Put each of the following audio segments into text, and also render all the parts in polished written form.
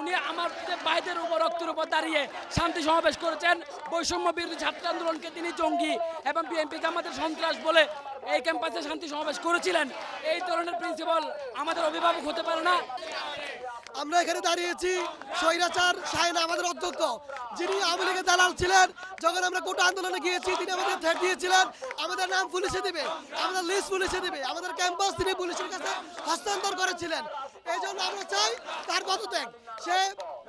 উনি আমাদের ভাইদের উপর রক্তের উপর দাঁড়িয়ে শান্তি সমাবেশ করেছেন। বৈষম্য বিরোধী ছাত্র আন্দোলনকে তিনি জঙ্গি এবং বিএনপিকে আমাদের সন্ত্রাস বলে এই ক্যাম্পাসে শান্তি সমাবেশ করেছিলেন। এই ধরনের প্রিন্সিপাল আমাদের অভিভাবক হতে পারে না। আমরা এখানে দাঁড়িয়েছি স্বৈরাচার শাহিন আমাদের অধ্যক্ষ, যিনি আওয়ামী লীগের দালাল ছিলেন। যখন আমরা কোটা আন্দোলনে গিয়েছি তিনি আমাদের থ্রেট দিয়েছিলেন আমাদের নাম পুলিশে দিবে, আমাদের লিস্ট পুলিশে দিবে, আমাদের ক্যাম্পাস তিনি পুলিশের কাছে হস্তান্তর করেছিলেন। এই জন্য আমরা চাই তার পদত্যাগ। সে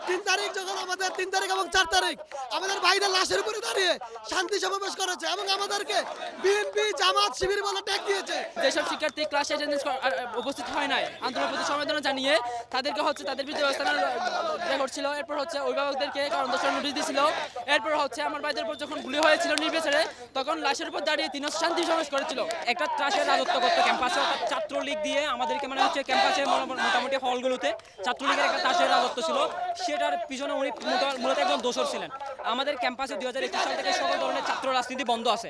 3 তারিখ যখন আমাদের 3 তারিখ এবং 4 তারিখ আমাদের ভাইদের লাশের উপরে দাঁড়িয়ে শান্তি সমাবেশ করেছে এবং আমাদেরকে বিএনপি জামাত শিবির বলে ট্যাগ দিয়েছে। যেসব শিক্ষার্থী ক্লাস অ্যাটেন্ডেন্স উপস্থিত হয় নাই, আন্দোলনের প্রতি সমবেদনা জানিয়ে তাদেরকে তাদের বিরুদ্ধে ব্যবস্থা নেওয়া করছিল। এরপর অভিভাবকদেরকে কারণ দর্শানোর নোটিশ দিয়েছিল। এরপর আমার ভাইদের উপর যখন গুলি হয়েছিল নির্বিচারে, তখন লাশের উপর দাঁড়িয়ে তিনি শান্তি সমাবেশ করেছিল। একটা ত্রাসের রাজত্ব করতো ক্যাম্পাসে, ছাত্রলীগ দিয়ে আমাদেরকে ক্যাম্পাসে মোটামুটি হলগুলোতে ছাত্রলীগের একটা ত্রাসের রাজত্ব ছিল। সেটার পিছনে উনি মূলত একজন দোষর ছিলেন। আমাদের ক্যাম্পাসে 2021 সাল থেকে সকল ধরনের ছাত্র রাজনীতি বন্ধ আছে।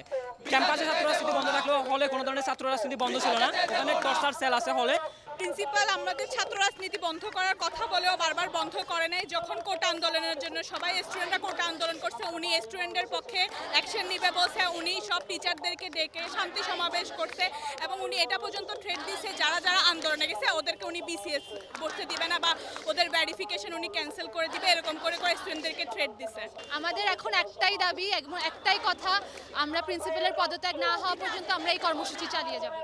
ক্যাম্পাসে ছাত্র রাজনীতি বন্ধ থাকলেও হলে কোনো ধরনের ছাত্র রাজনীতি বন্ধ ছিল না। ওখানে টর্চার সেল আছে হলে। প্রিন্সিপাল আমাদের ছাত্র রাজনীতি বন্ধ করার কথা বলেও বারবার বন্ধ করে নাই। যখন কোটা আন্দোলনের জন্য সবাই স্টুডেন্টরা কোটা আন্দোলন করছে, উনি স্টুডেন্টদের পক্ষে অ্যাকশন নিবে বলছে। উনি সব টিচারদেরকে ডেকে শান্তি সমাবেশ করছে এবং উনি এটা পর্যন্ত থ্রেট দিচ্ছে যারা যারা আন্দোলনে গেছে ওদেরকে উনি বিসিএস বসতে দিবে না বা ওদের ভেরিফিকেশন উনি ক্যান্সেল করে দিবে, এরকম করে স্টুডেন্টদেরকে থ্রেট দিচ্ছে। আমাদের এখন একটাই দাবি, একটাই কথা, আমরা প্রিন্সিপালের পদত্যাগ না হওয়া পর্যন্ত আমরা এই কর্মসূচি চালিয়ে যাব।